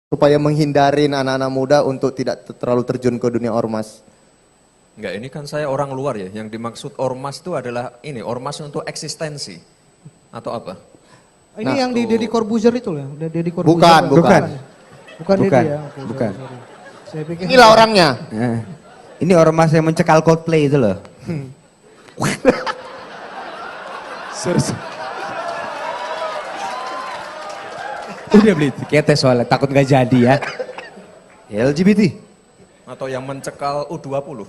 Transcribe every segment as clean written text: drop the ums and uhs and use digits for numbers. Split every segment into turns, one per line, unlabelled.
supaya menghindarin anak-anak muda untuk tidak terlalu terjun ke dunia ormas?
Enggak, ini kan saya orang luar ya. Yang dimaksud ormas itu adalah ini, ormas untuk eksistensi. Atau apa?
Ini
Nah,
yang di Deddy Corbuzier itu loh, Deddy Corbuzier.
Bukan.
Bukan Deddy
Bukan,
ya. Oke,
bukan.
sorry. Saya pikir
Inilah orangnya.
Nah, ini ormas yang mencekal Coldplay itu loh. Udah beli tiketnya soalnya takut nggak jadi ya. LGBT.
Atau yang mencekal U20?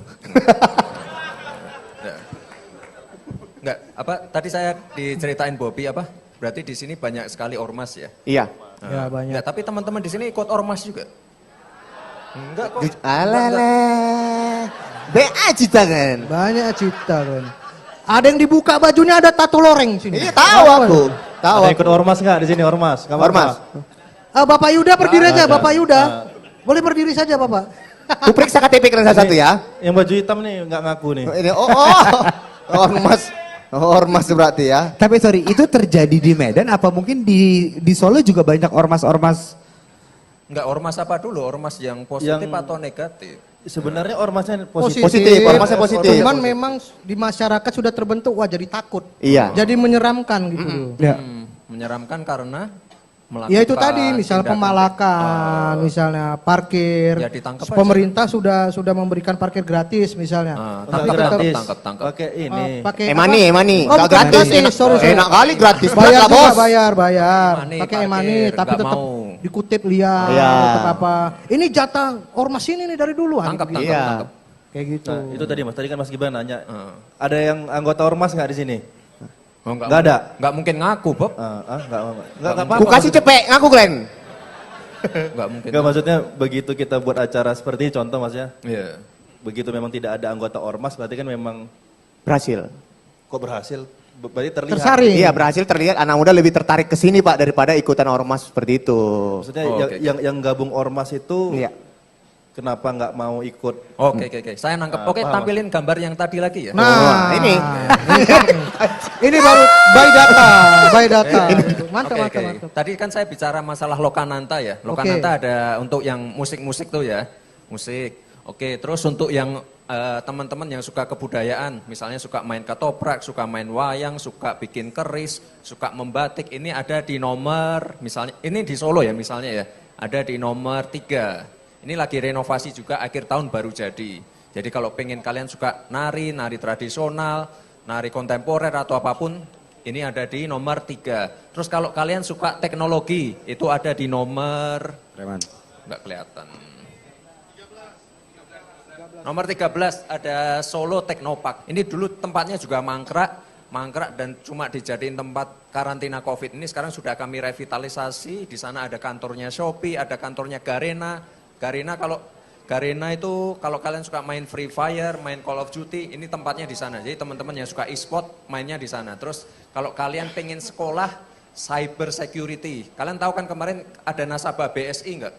Enggak, apa tadi saya diceritain Bobby apa? Berarti di sini banyak sekali ormas ya?
Iya.
Ya banyak.
Enggak, tapi teman-teman di sini ikut ormas juga? Enggak kok.
Alala. BA cita kan.
Banyak cita kan. Ada yang dibuka bajunya ada tato loreng sini.
Iya tahu aku. Tahu.
Ada
Aku.
ikut ormas nggak di sini ormas? Nggak apa-apa.
Ormas.
Bapak Yuda berdiri aja,
ada.
Bapak Yuda. Boleh berdiri saja Bapak.
Ku periksa KTP kalian satu ya.
Yang baju hitam nih nggak ngaku nih.
Ini ormas. Ormas berarti ya.
Tapi sorry, itu terjadi di Medan apa mungkin di Solo juga banyak ormas-ormas?
Enggak, ormas apa dulu? Ormas yang positif
Yang-
atau negatif?
Sebenarnya ormasnya positif.
Positif, ormasnya positif.
Cuman memang di masyarakat sudah terbentuk, wah jadi takut.
Iya.
Jadi menyeramkan gitu loh.
Ya.
Menyeramkan karena melakukan
Ya itu tadi, misal
tindakan-
pemalakan, misalnya parkir.
Ya, ditangkap aja.
Pemerintah sudah memberikan parkir gratis misalnya.
Tapi
Nggak
tetap
gratis.
tangkap.
Pakai ini.
Pakai
Emani.
Oh,
Gak
bukan
gratis.
sorry.
Enak kali gratis.
Bayar
Bayar
juga,
bos.
bayar.
E-money,
Pakai
parkir,
emani, tapi
nggak
tetap
mau.
dikutip liar,
Iya.
tetap apa. Ini jatah ormas ini nih dari dulu.
Tangkap.
Iya.
Kayak gitu.
Nah, itu tadi Mas, tadi kan Mas Gibran nanya. Ada yang anggota ormas nggak di sini?
Oh,
Nggak ada?
Nggak mungkin ngaku, Bob.
Nggak apa-apa.
Ku kasih cepek ngaku Glenn.
Nggak mungkin.
Nggak, maksudnya begitu kita buat acara seperti ini, contoh Mas ya.
Iya.
Begitu memang tidak ada anggota ormas, berarti kan memang
Berhasil.
kok berhasil. Berarti terlihat.
Tersaring.
Iya berhasil terlihat anak muda lebih tertarik ke sini Pak daripada ikutan ormas seperti itu.
Maksudnya
Oh, oke.
yang gabung ormas itu
Iya.
kenapa nggak mau ikut?
Oke. Saya nangkep. Oke,
paham,
tampilin gambar yang tadi lagi ya.
Nah,
ini.
ini baru by data. Mantap,
Oke,
mantap,
oke.
mantap.
Tadi kan saya bicara masalah Lokananta ya. Lokananta ada untuk yang musik-musik tuh ya. Musik. Oke, terus untuk yang teman-teman yang suka kebudayaan, misalnya suka main ketoprak, suka main wayang, suka bikin keris, suka membatik, ini ada di nomor, misalnya, ini di Solo ya misalnya ya, ada di nomor 3. Ini lagi renovasi juga, akhir tahun baru jadi. Jadi kalau pengen kalian suka nari tradisional, nari kontemporer atau apapun, ini ada di nomor 3. Terus kalau kalian suka teknologi, itu ada di nomor, nggak kelihatan. Nomor 13 ada Solo Teknopark. Ini dulu tempatnya juga mangkrak dan cuma dijadiin tempat karantina COVID. Ini sekarang sudah kami revitalisasi. Di sana ada kantornya Shopee, ada kantornya Garena. Garena itu kalau kalian suka main Free Fire, main Call of Duty, ini tempatnya di sana. Jadi teman-teman yang suka e-sport mainnya di sana. Terus kalau kalian pengen sekolah cyber security, kalian tahu kan kemarin ada nasabah BSI enggak?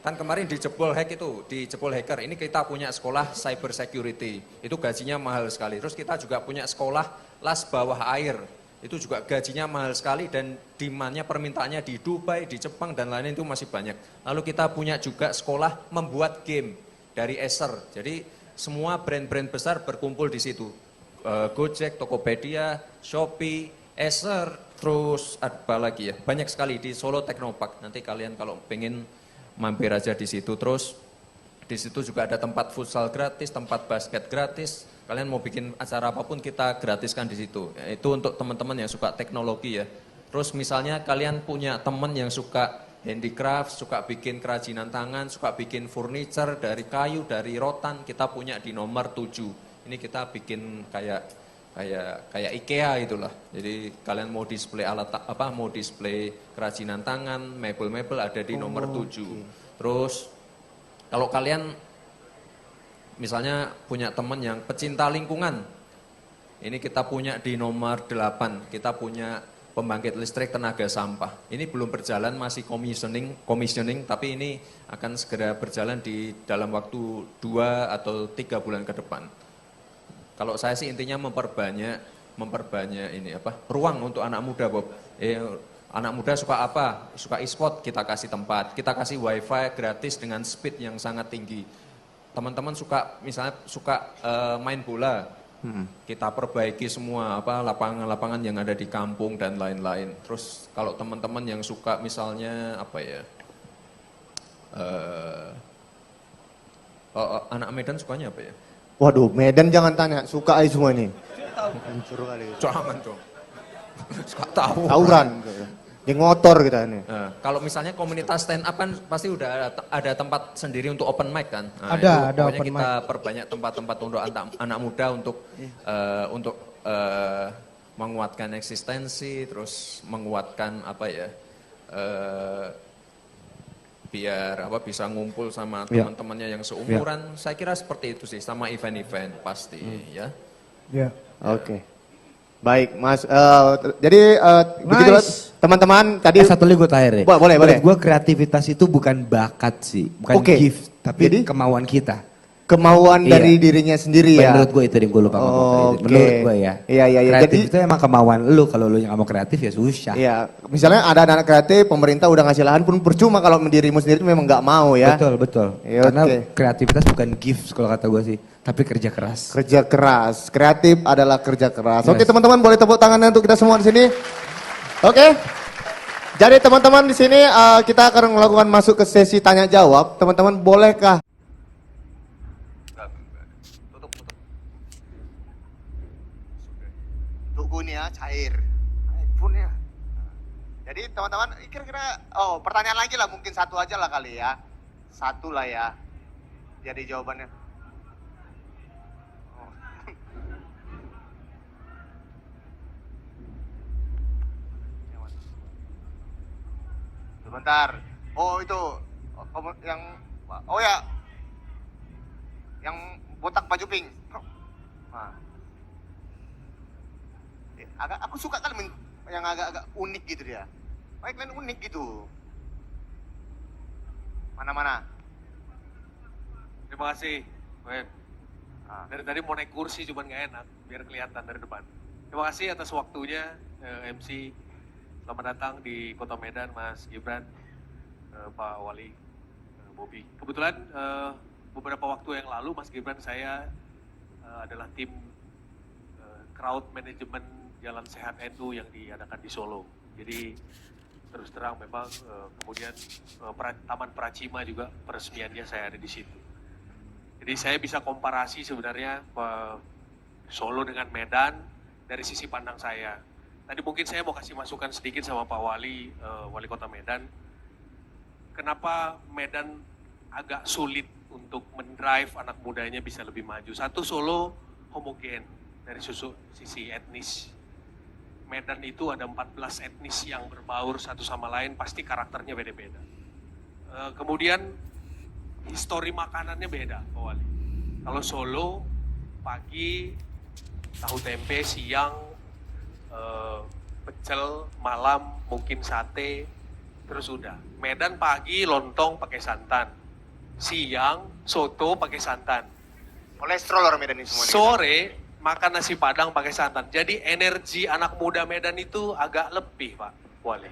Kan kemarin dijebol hacker. Ini kita punya sekolah cyber security. Itu gajinya mahal sekali. Terus kita juga punya sekolah las bawah air. Itu juga gajinya mahal sekali dan demand-nya permintaannya di Dubai, di Jepang dan lain-lain itu masih banyak. Lalu kita punya juga sekolah membuat game dari Acer. Jadi semua brand-brand besar berkumpul di situ. Gojek, Tokopedia, Shopee, Acer, terus apa lagi ya? Banyak sekali di Solo Teknopark. Nanti kalian kalau pengen mampir aja di situ. Terus di situ juga ada tempat futsal gratis, tempat basket gratis. Kalian mau bikin acara apapun kita gratiskan di situ. Itu untuk teman-teman yang suka teknologi ya. Terus misalnya kalian punya teman yang suka handicraft, suka bikin kerajinan tangan, suka bikin furniture dari kayu, dari rotan, kita punya di nomor 7. Ini kita bikin kayak IKEA itulah. Jadi kalian mau display mau display kerajinan tangan, mebel-mebel ada di nomor 7. Terus kalau kalian misalnya punya teman yang pecinta lingkungan, ini kita punya di nomor 8. Kita punya pembangkit listrik tenaga sampah. Ini belum berjalan, masih commissioning, tapi ini akan segera berjalan di dalam waktu 2 atau 3 bulan ke depan. Kalau saya sih intinya memperbanyak ini ruang untuk anak muda, Bob. Anak muda suka apa? Suka e-sport, kita kasih tempat. Kita kasih wifi gratis dengan speed yang sangat tinggi. Teman-teman suka, misalnya suka main bola, kita perbaiki semua apa lapangan-lapangan yang ada di kampung dan lain-lain. Terus kalau teman-teman yang suka misalnya apa ya, anak Medan sukanya apa ya?
Waduh, Medan jangan tanya, suka aja semua ini.
Jangan dong. Suka tahu.
Tawuran. Geng motor kita ini.
Nah, kalau misalnya komunitas stand up kan pasti udah ada tempat sendiri untuk open mic kan. Nah,
Ada
pokoknya
open
kita perbanyak tempat-tempat untuk anak muda untuk menguatkan eksistensi, terus menguatkan apa ya, biar apa bisa ngumpul sama teman-temannya yang seumuran. Saya kira seperti itu sih, sama event-event pasti ya.
Ya.
Oke. Baik, Mas. Jadi begitulah teman-teman tadi.
Satu lagi gue tanya deh.
Boleh.
Menurut gue kreativitas itu bukan bakat sih, bukan
Oke.
gift, tapi
Jadi?
kemauan kita.
Kemauan
Iya.
dari dirinya sendiri ya.
Menurut gue itu yang gue lupa ngomong tadi.
Oke.
Menurut gue ya.
Iya.
Kreatif
Jadi
itu emang kemauan lu, kalau lu yang gak mau kreatif ya susah.
iya, misalnya ada anak kreatif, pemerintah udah ngasih lahan pun percuma kalau dirimu sendiri memang nggak mau ya.
Betul.
Iya,
Karena
oke.
kreativitas bukan gift kalau kata gue sih, tapi kerja keras.
Kerja keras, kreatif adalah kerja keras. Oke
Yes.
teman-teman, boleh tepuk tangannya untuk kita semua di sini. Oke. Jadi teman-teman di sini kita akan melakukan masuk ke sesi tanya jawab. Teman-teman bolehkah? Tunggu nih ya, cair. iPhone ya. Jadi teman-teman, kira-kira, pertanyaan lagi lah, mungkin satu aja lah kali ya. Satu lah ya. Jadi jawabannya. Oh. Sebentar. Oh itu, yang, oh ya, yang botak baju pink. Nah. Aku suka kan yang agak-agak unik gitu dia. Baik kalian unik gitu. Mana-mana.
Terima kasih, Ben.
Ah.
Dari tadi mau naik kursi cuman nggak enak, biar kelihatan dari depan. Terima kasih atas waktunya, MC. Selamat datang di Kota Medan, Mas Gibran, Pak Wali, Bobi. Kebetulan beberapa waktu yang lalu, Mas Gibran, saya adalah tim crowd management Jalan Sehat NU yang diadakan di Solo. Jadi terus terang memang kemudian Taman Pracima juga peresmiannya saya ada di situ. Jadi saya bisa komparasi sebenarnya Solo dengan Medan dari sisi pandang saya. Tadi mungkin saya mau kasih masukan sedikit sama Pak Wali, Wali Kota Medan. Kenapa Medan agak sulit untuk mendrive anak mudanya bisa lebih maju? Satu, Solo homogen dari sisi etnis. Medan itu ada 14 etnis yang berbaur satu sama lain, pasti karakternya beda-beda. Kemudian histori makanannya beda, Pak Wali. Kalau Solo, pagi, tahu tempe, siang, pecel, malam, mungkin sate, terus udah. Medan pagi, lontong pakai santan. Siang, soto pakai santan.
Kolesterol orang Medan ini semua.
Sore, makan nasi padang pakai santan. Jadi energi anak muda Medan itu agak lebih, Pak Wali.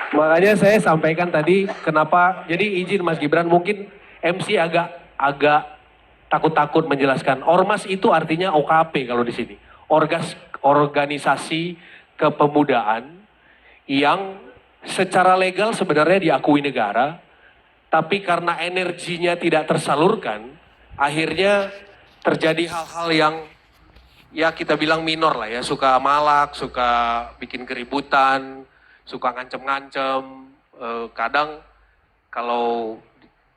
Makanya saya sampaikan tadi kenapa, jadi izin Mas Gibran, mungkin MC agak takut-takut menjelaskan. Ormas itu artinya OKP kalau di sini. Organisasi kepemudaan yang secara legal sebenarnya diakui negara, tapi karena energinya tidak tersalurkan, akhirnya terjadi hal-hal yang ya kita bilang minor lah ya, suka malak, suka bikin keributan, suka ngancem-ngancem, kadang kalau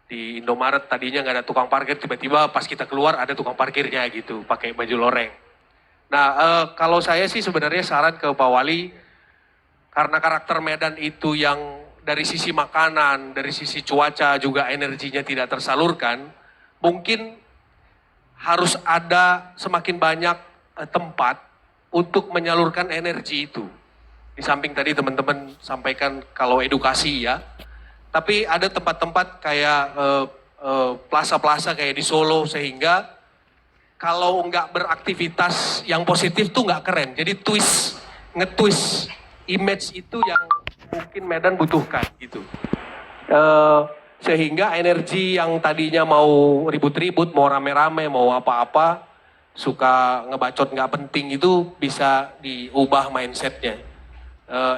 di Indomaret tadinya nggak ada tukang parkir, tiba-tiba pas kita keluar ada tukang parkirnya gitu, pakai baju loreng. Nah, kalau saya sih sebenarnya saran ke Pak Wali, karena karakter Medan itu yang dari sisi makanan, dari sisi cuaca juga energinya tidak tersalurkan, mungkin harus ada semakin banyak tempat untuk menyalurkan energi itu. Di samping tadi teman-teman sampaikan kalau edukasi ya, tapi ada tempat-tempat kayak plaza-plaza kayak di Solo, sehingga kalau nggak beraktivitas yang positif tuh nggak keren. Jadi nge-twist image itu yang mungkin Medan butuhkan gitu. Sehingga energi yang tadinya mau ribut-ribut, mau rame-rame, mau apa-apa, suka ngebacot nggak penting itu bisa diubah mindsetnya.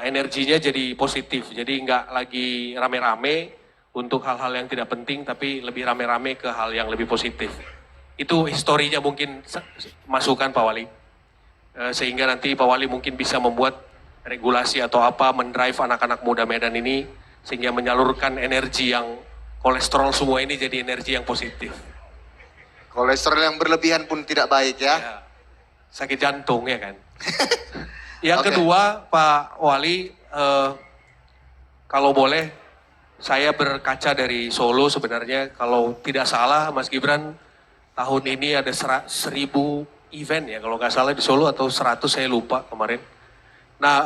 Energinya jadi positif, jadi nggak lagi rame-rame untuk hal-hal yang tidak penting, tapi lebih rame-rame ke hal yang lebih positif. Itu historinya mungkin masukan Pak Wali. Sehingga nanti Pak Wali mungkin bisa membuat regulasi atau apa, mendrive anak-anak muda Medan ini, sehingga menyalurkan energi yang kolesterol semua ini jadi energi yang positif.
Kolesterol yang berlebihan pun tidak baik ya.
Ya, sakit jantung ya kan. Yang
Oke.
kedua Pak Wali, kalau boleh saya berkaca dari Solo sebenarnya, kalau tidak salah Mas Gibran, tahun ini ada 1.000 event ya kalau nggak salah di Solo, atau 100 saya lupa kemarin. Nah,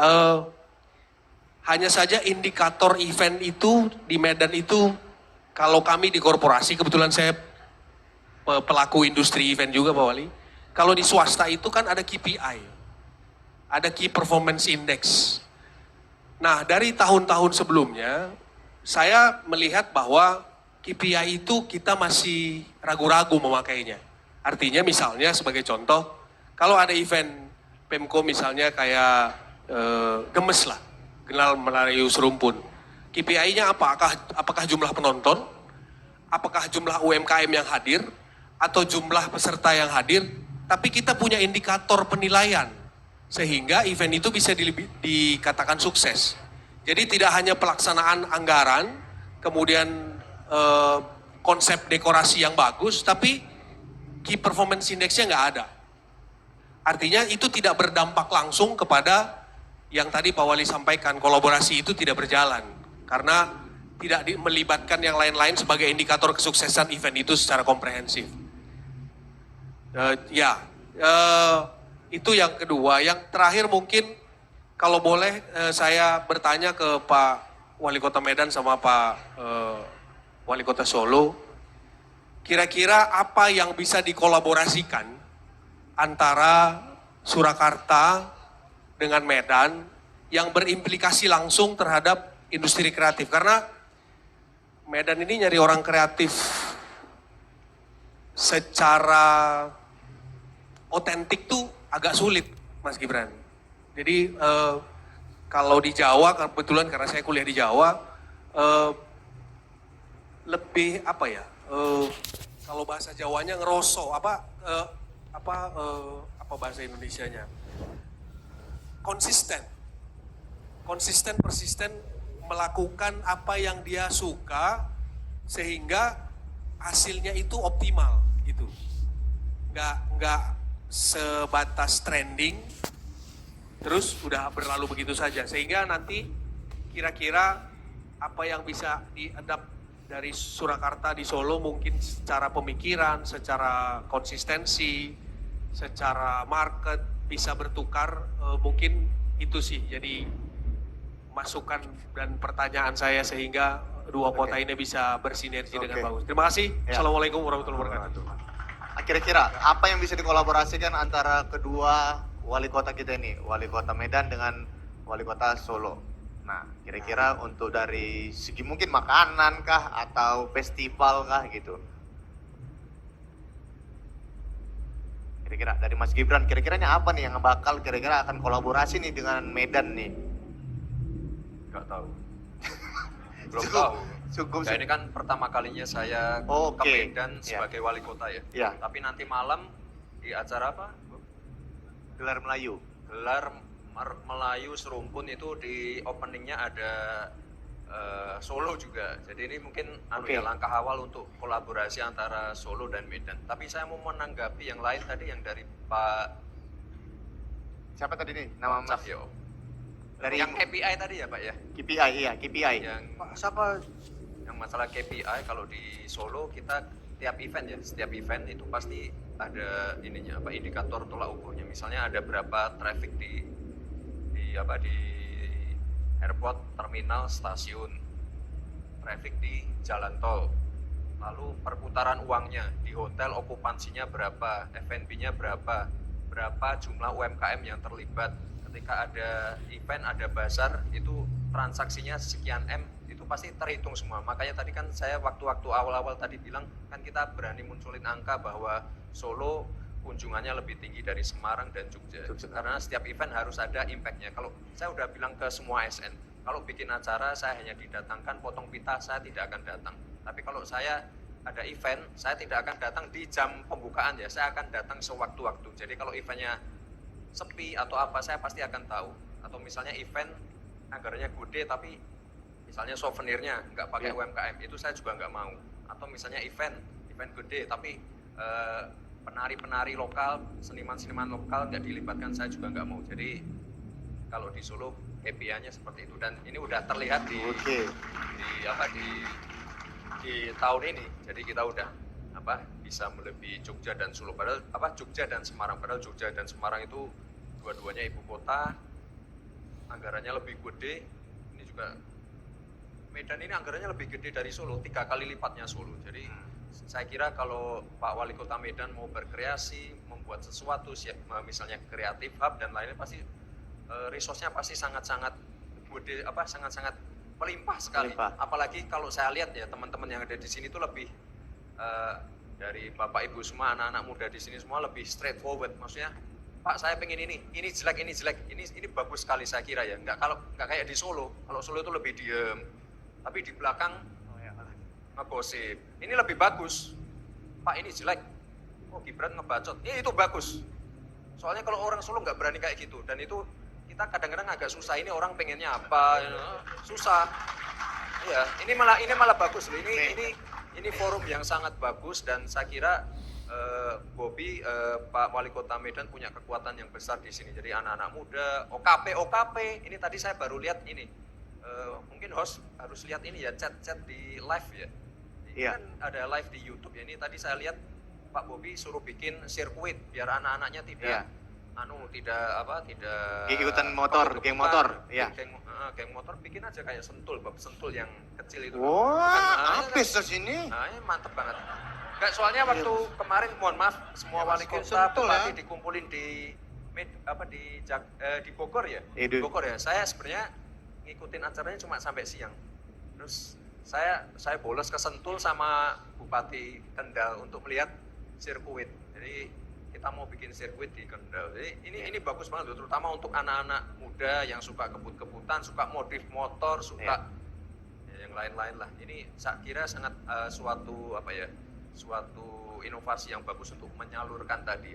hanya saja indikator event itu di Medan itu, kalau kami di korporasi, kebetulan saya pelaku industri event juga Pak Wali, kalau di swasta itu kan ada KPI, ada Key Performance Index. Nah, dari tahun-tahun sebelumnya, saya melihat bahwa KPI itu kita masih ragu-ragu memakainya. Artinya misalnya sebagai contoh, kalau ada event Pemko misalnya kayak Gemes lah, Gelar Melayu Serumpun. KPI-nya apakah jumlah penonton, apakah jumlah UMKM yang hadir, atau jumlah peserta yang hadir, tapi kita punya indikator penilaian, sehingga event itu bisa dikatakan sukses. Jadi tidak hanya pelaksanaan anggaran, kemudian konsep dekorasi yang bagus, tapi Key Performance Index-nya nggak ada. Artinya itu tidak berdampak langsung kepada yang tadi Pak Wali sampaikan, kolaborasi itu tidak berjalan. Karena tidak melibatkan yang lain-lain sebagai indikator kesuksesan event itu secara komprehensif. Itu yang kedua. Yang terakhir mungkin kalau boleh saya bertanya ke Pak Wali Kota Medan sama Pak Wali Kota Solo, kira-kira apa yang bisa dikolaborasikan antara Surakarta dengan Medan yang berimplikasi langsung terhadap industri kreatif? Karena Medan ini nyari orang kreatif secara otentik tuh agak sulit, Mas Gibran. Jadi kalau di Jawa, kebetulan karena saya kuliah di Jawa, lebih apa ya? Kalau bahasa Jawanya ngeroso, apa bahasa Indonesianya? Konsisten, persisten melakukan apa yang dia suka sehingga hasilnya itu optimal gitu. Nggak sebatas trending terus udah berlalu begitu saja, sehingga nanti kira-kira apa yang bisa diadapt dari Surakarta di Solo mungkin secara pemikiran, secara konsistensi, secara market bisa bertukar, mungkin itu sih jadi masukan dan pertanyaan saya sehingga dua kota ini bisa bersinergi dengan bagus. Terima kasih.
Ya.
Assalamualaikum warahmatullahi wabarakatuh.
Kira-kira apa yang bisa dikolaborasikan antara kedua wali kota kita ini, wali kota Medan dengan wali kota Solo? Nah, kira-kira untuk dari segi mungkin makanan kah atau festival kah gitu? Kira-kira dari Mas Gibran, kira-kiranya apa nih yang bakal kira-kira akan kolaborasi nih dengan Medan nih?
Nggak tahu. Belum
Cukup-
tahu.
cukup
Nah, ini kan pertama kalinya saya
Oke.
ke Medan sebagai wali kota ya.
Iya.
Tapi nanti malam di acara apa?
Gelar Melayu.
Gelar Melayu Serumpun itu di openingnya ada Solo juga. Jadi ini mungkin
Oke.
langkah awal untuk kolaborasi antara Solo dan Medan. Tapi saya mau menanggapi yang lain tadi yang dari Pak
Siapa tadi nih? Nama Mas?
Cahyo.
Dari
Yang KPI tadi ya Pak ya?
KPI, iya KPI.
Yang siapa? Yang masalah KPI kalau di Solo kita tiap event ya, setiap event itu pasti ada ininya apa indikator tolak ukurnya. Misalnya ada berapa traffic di airport, terminal, stasiun, traffic di jalan tol. lalu perputaran uangnya di hotel, okupansinya berapa, F&B-nya berapa jumlah UMKM yang terlibat. Ketika ada event, ada bazar, itu transaksinya sekian M, itu pasti terhitung semua. Makanya tadi kan saya waktu-waktu awal-awal tadi bilang, kan kita berani munculin angka bahwa Solo kunjungannya lebih tinggi dari Semarang dan Jogja. Karena setiap event harus ada impact-nya. Kalau saya udah bilang ke semua ASN, kalau bikin acara saya hanya didatangkan, potong pita saya tidak akan datang. Tapi kalau saya ada event, saya tidak akan datang di jam pembukaan ya, saya akan datang sewaktu-waktu. Jadi kalau eventnya sepi atau apa, saya pasti akan tahu. Atau misalnya event anggarannya gede tapi misalnya souvenirnya nggak pakai UMKM, itu saya juga nggak mau. Atau misalnya event gede tapi penari-penari lokal, seniman-seniman lokal nggak dilibatkan, saya juga nggak mau. Jadi kalau di Solo KPI-nya seperti itu, dan ini udah terlihat di tahun ini. Jadi kita udah bisa melebihi Jogja dan Solo, padahal Jogja dan Semarang, padahal Jogja dan Semarang itu dua-duanya ibu kota, anggarannya lebih gede. Ini juga Medan ini anggarannya lebih gede dari Solo, 3 kali lipatnya Solo. Jadi saya kira kalau Pak Wali Kota Medan mau berkreasi, membuat sesuatu, misalnya kreatif hub dan lainnya, pasti resource-nya pasti sangat-sangat gede, sangat-sangat melimpah sekali. Apalagi kalau saya lihat ya, teman-teman yang ada di sini itu lebih dari Bapak Ibu semua, anak-anak muda di sini semua lebih straightforward. Maksudnya, Pak saya pengen ini jelek, ini bagus sekali saya kira ya. Nggak kayak di Solo. Kalau Solo itu lebih diem, tapi di belakang ngegosip. Ini lebih bagus. Pak ini jelek. Oh Gibran ngebacot. Itu bagus. Soalnya kalau orang Solo nggak berani kayak gitu, dan itu kita kadang-kadang agak susah. Ini orang pengennya apa? Susah. Ya, ini malah bagus loh. Ini forum yang sangat bagus, dan saya kira Bobi, Pak Wali Kota Medan punya kekuatan yang besar di sini. Jadi anak-anak muda, OKP. Ini tadi saya baru lihat ini. Mungkin host harus lihat ini ya, chat di live ya. Ini kan ada live di YouTube ya. Ini tadi saya lihat Pak Bobi suruh bikin sirkuit biar anak-anaknya tidak
ikutan motor, geng motor. Iya.
Geng motor bikin aja kayak sentul yang kecil itu.
Wah, habis ke sini.
Ini mantep banget. Enggak, soalnya waktu kemarin, mohon maaf, semua wali kota bupati dikumpulin di Bogor ya. Di Bogor ya. Saya sebenarnya ngikutin acaranya cuma sampai siang. Terus saya bolos ke Sentul sama Bupati Kendal untuk melihat sirkuit. Jadi kita mau bikin sirkuit di Kendal. Jadi ini bagus banget, terutama untuk anak-anak muda yang suka kebut-kebutan, suka modif motor, suka yang lain-lain lah. Ini saya kira sangat suatu inovasi yang bagus untuk menyalurkan tadi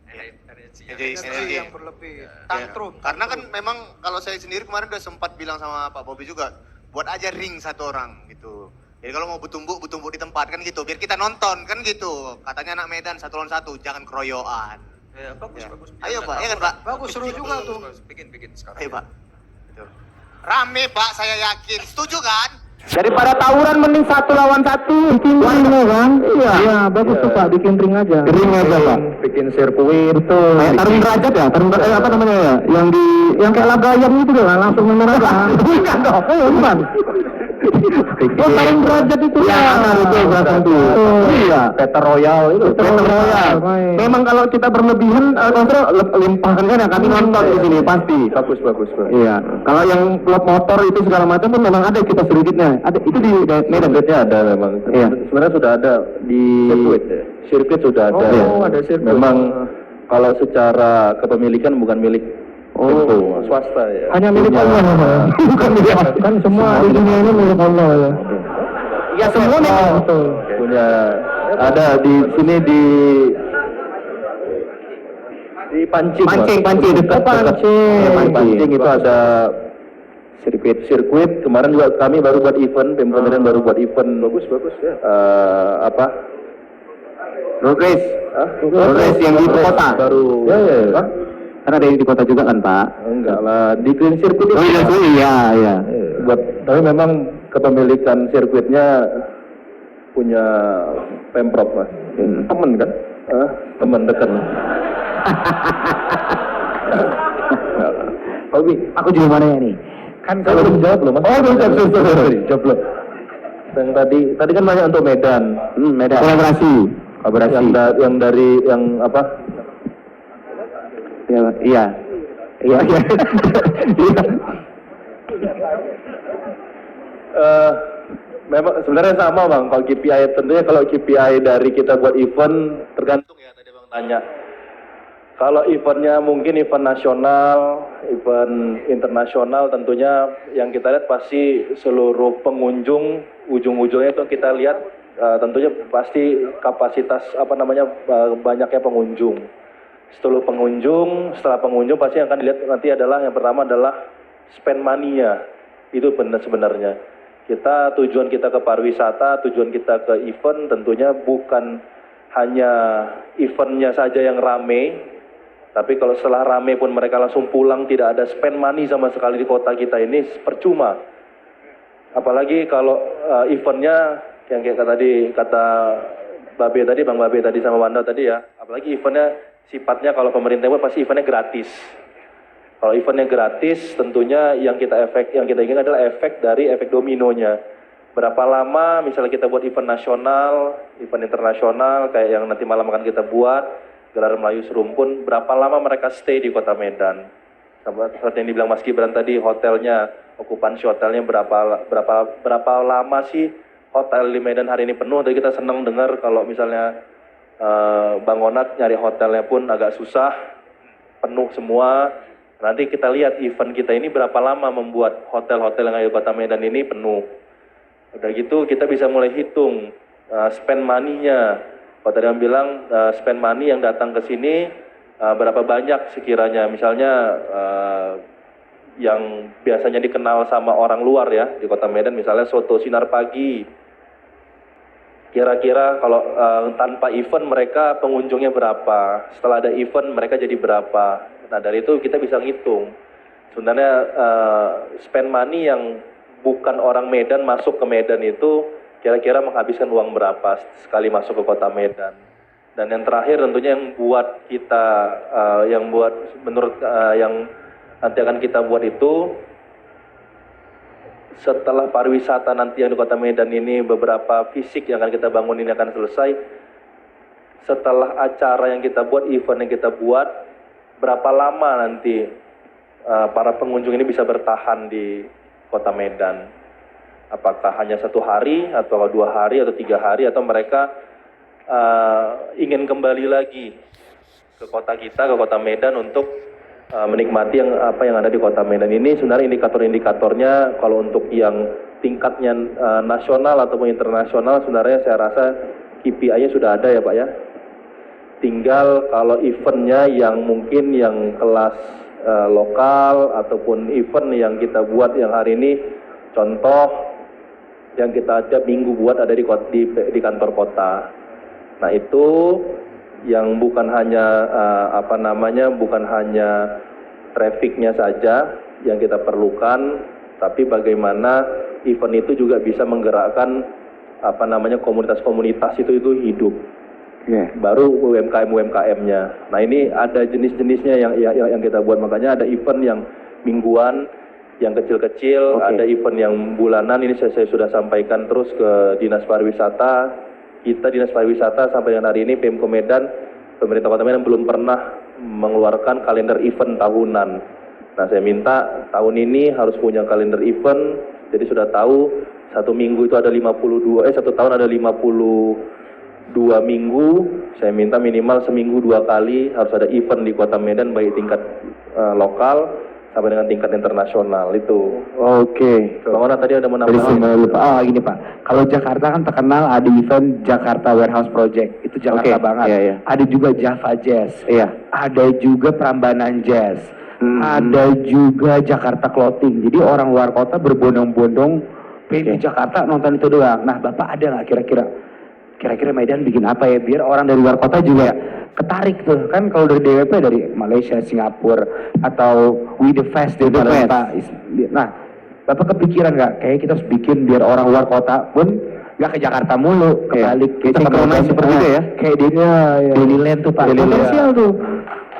energi
yang berlebih.
Tantrum. Karena kan memang kalau saya sendiri kemarin udah sempat bilang sama Pak Bobi juga, buat aja ring satu orang gitu. Jadi kalau mau butumbuk di tempat kan gitu, biar kita nonton kan gitu. Katanya anak Medan 1 lawan 1, jangan keroyokan.
Ya, bagus.
Ayo Pak, ya kan Pak?
Bagus, seru juga tuh.
Bikin sekarang.
Ayo Pak. Gitu. Rame Pak, saya yakin. Setuju kan?
Daripada tawuran mending 1 lawan 1 bikin ring kan? Iya, bagus tuh Pak, bikin ring aja. Ring aja Pak. Bikin sirkuit tuh. Tarung derajat ya, apa namanya ya? Yang kayak lagayan itu loh, langsung menang aja. Bukan dong, bukan. Oh, tarung derajat itu ya. Itu iya, Battle Royale itu. Battle Royale. Memang kalau kita berlebihan limpahan kan ya, kami nonton di sini pasti. Bagus. Iya. Kalau yang klub motor itu segala macam pun memang ada kita sedikitnya. Ada itu di Medan. Sirkuitnya ada memang. Iya. Sebenarnya sudah ada di sirkuit sudah ada. Oh, ada sirkuit. Memang kalau secara kepemilikan bukan milik swasta ya. Hanya milik Allah. Bukan milik kan semua di dunia ini milik Allah ya. Ya semua memang punya ada di sini di Pancing dekat Pancing itu ada sirkuit. Kemarin juga kami baru buat event, Pemkot Medan baru buat event. Bagus ya. Road race yang di kota baru. Ya. Karena ada di kota juga kan Pak? Enggak lah, di Green Circuit itu. Iya. Tapi memang kepemilikan sirkuitnya punya Pemprov Mas. Temen kan? Temen dekat. Hobi, aku juga mana ya nih? Kan saya belum jawab loh Mas. Oh belum jawab, jawab belum. Yang tadi kan banyak untuk Medan. Medan. Kolaborasi. Yang dari yang apa? Ya, iya. Iya. Memang sebenarnya sama Bang. Kalau KPI tentunya kalau KPI dari kita buat event tergantung ya tadi Bang tanya. Kalau eventnya mungkin event nasional, event internasional tentunya yang kita lihat pasti seluruh pengunjung ujung-ujungnya itu kita lihat tentunya pasti kapasitas banyaknya pengunjung. Setelah pengunjung pasti yang akan dilihat nanti adalah yang pertama adalah spend money-nya. Itu benar sebenarnya. Tujuan kita ke pariwisata, tujuan kita ke event tentunya bukan hanya eventnya saja yang rame. Tapi kalau setelah rame pun mereka langsung pulang, tidak ada spend money sama sekali di kota kita ini, percuma. Apalagi kalau eventnya, yang kayak kata Bang Babe tadi sama Wanda tadi ya, apalagi eventnya sifatnya kalau pemerintah buat pasti eventnya gratis. Kalau eventnya gratis, tentunya yang kita ingin adalah efek dari efek dominonya. Berapa lama misalnya kita buat event nasional, event internasional, kayak yang nanti malam akan kita buat, Gelaran Melayu Serumpun, berapa lama mereka stay di kota Medan? Seperti yang dibilang Mas Gibran tadi, hotelnya, okupansi hotelnya berapa lama sih hotel di Medan hari ini penuh? Tadi kita senang dengar kalau misalnya Bang Onat nyari hotelnya pun agak susah, penuh semua. Nanti kita lihat event kita ini berapa lama membuat hotel-hotel yang ada di kota Medan ini penuh. Udah gitu kita bisa mulai hitung spend money-nya. Kalau tadi yang bilang spend money yang datang ke sini berapa banyak sekiranya, misalnya yang biasanya dikenal sama orang luar ya di kota Medan, misalnya soto sinar pagi. Kira-kira kalau tanpa event mereka pengunjungnya berapa, setelah ada event mereka jadi berapa. Nah dari itu kita bisa ngitung. Sebenarnya spend money yang bukan orang Medan masuk ke Medan itu kira-kira menghabiskan uang berapa sekali masuk ke kota Medan. Dan yang terakhir tentunya yang buat kita, yang nanti akan kita buat itu, setelah pariwisata nanti yang di kota Medan ini beberapa fisik yang akan kita bangun ini akan selesai, setelah acara yang kita buat, event yang kita buat, berapa lama nanti para pengunjung ini bisa bertahan di kota Medan? Apakah hanya 1 hari, atau 2 hari, atau 3 hari, atau mereka ingin kembali lagi ke kota kita, ke kota Medan untuk menikmati apa yang ada di kota Medan ini. Sebenarnya indikator-indikatornya kalau untuk yang tingkatnya nasional ataupun internasional sebenarnya saya rasa KPI-nya sudah ada ya Pak ya. Tinggal kalau eventnya yang mungkin yang kelas lokal ataupun event yang kita buat yang hari ini, contoh yang kita ada minggu buat ada di kantor kota. Nah itu yang bukan hanya bukan hanya trafficnya saja yang kita perlukan, tapi bagaimana event itu juga bisa menggerakkan komunitas-komunitas itu hidup. Baru UMKM-nya. Nah ini ada jenis-jenisnya yang kita buat, makanya ada event yang mingguan, yang kecil-kecil, ada event yang bulanan. Ini saya sudah sampaikan terus ke Dinas Pariwisata. Kita Dinas Pariwisata sampai dengan hari ini Pemko Medan, pemerintah Kota Medan belum pernah mengeluarkan kalender event tahunan. Nah saya minta tahun ini harus punya kalender event. Jadi sudah tahu satu minggu itu ada 1 tahun ada 52 minggu. Saya minta minimal seminggu 2 kali harus ada event di Kota Medan, baik tingkat lokal sampai dengan tingkat internasional itu. Oke. Bang Ona tadi ada menambahkan.
Gini Pak, kalau Jakarta kan terkenal ada event Jakarta Warehouse Project, itu Jakarta banget.
Iya.
Ada juga Java Jazz,
Iya.
Ada juga Prambanan Jazz, ada juga Jakarta Clothing. Jadi orang luar kota berbondong-bondong pengen di Jakarta nonton itu doang. Nah Bapak ada nggak kira-kira Medan bikin apa ya biar orang dari luar kota juga ketarik tuh, kan kalau dari DWP dari Malaysia, Singapura, atau We The Fest dari Palembang. Nah, Bapak kepikiran nggak kayak kita harus bikin biar orang luar kota pun nggak ke Jakarta mulu, kebalik kita ke Medan seperti itu ya, kayak Dailyland tuh Pak, potensial tuh.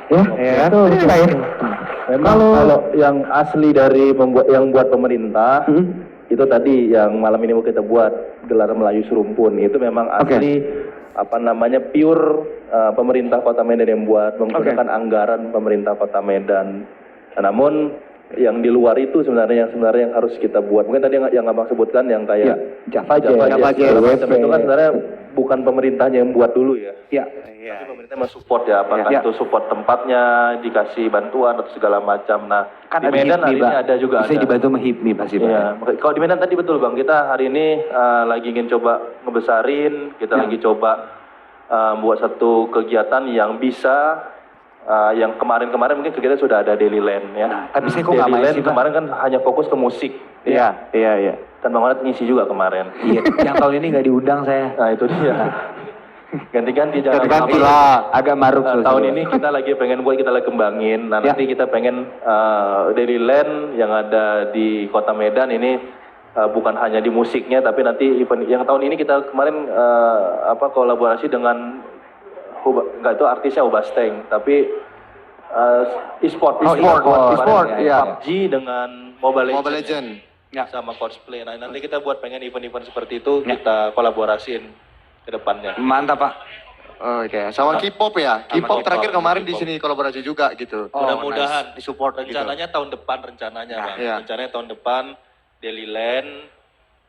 Itu
Memang kalau yang asli dari buat pemerintah
itu tadi yang malam ini mau kita buat gelar Melayu Serumpun itu memang asli apa namanya pure pemerintah Kota Medan yang buat menggunakan anggaran pemerintah Kota Medan. Namun yang di luar itu sebenarnya yang harus kita buat. Mungkin tadi yang Abang sebutkan yang kayak
Java
Jazz, itu kan sebenarnya bukan pemerintahnya yang buat dulu ya.
Iya.
Tapi pemerintah mensupport ya, apakah itu support tempatnya, dikasih bantuan atau segala macam. Nah,
Kan
di
ada
Medan
HIPMI,
hari ini
Pak.
ada juga
Bisa
ada.
dibantu sama HIPMI pasti, Pak.
Iya, kalau di Medan tadi betul Bang, kita hari ini lagi ingin coba ngebesarin, kita lagi coba buat satu kegiatan yang bisa yang kemarin-kemarin mungkin kegiatan sudah ada Daily Land ya.
Tapi saya kok nggak
Daily
main
Land
sih, Pak?
kemarin kan hanya fokus ke musik.
Iya.
Dan Bang Onat ngisi juga kemarin.
Iya, yang tahun ini nggak diundang saya.
Nah itu dia. Ganti-ganti jangan
Ganti-ganti
apa-apa.
lah, agak maruk.
Tahun ini kita lagi pengen buat, kita lagi kembangin. Nah nanti kita pengen Daily Land yang ada di Kota Medan ini bukan hanya di musiknya, tapi nanti event yang tahun ini kita kemarin kolaborasi dengan enggak itu artisnya Ubasteng, tapi e-sport,
iya.
PUBG dengan Mobile
Legend.
sama cosplay. Nah nanti kita buat pengen event-event seperti itu kita kolaborasiin ke depannya.
Mantap, Pak.
Oke, sama K-pop ya. K-pop
K-pop,
terakhir kemarin di
K-pop.
sini kolaborasi juga gitu.
Mudah-mudahan
nice. Disupport gitu.
rencananya tahun depan rencananya Bang.
iya.
Rencananya tahun depan Daily Land,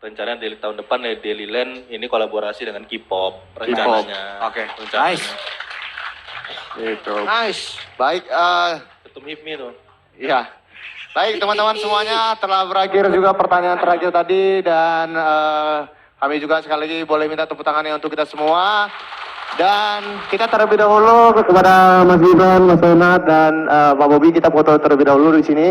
rencananya tahun depan Daily Land ini kolaborasi dengan K-pop rencananya.
Oke.
Rencananya.
Nice. Gitu. Nice. Baik,
Ketum HIPMI tuh.
iya. Baik teman-teman semuanya, telah berakhir juga pertanyaan terakhir tadi dan kami juga sekali lagi boleh minta tepuk tangannya untuk kita semua. Dan kita terlebih dahulu kepada Mas Gibran, Mas Donat dan Pak Bobi, kita foto terlebih dahulu di sini.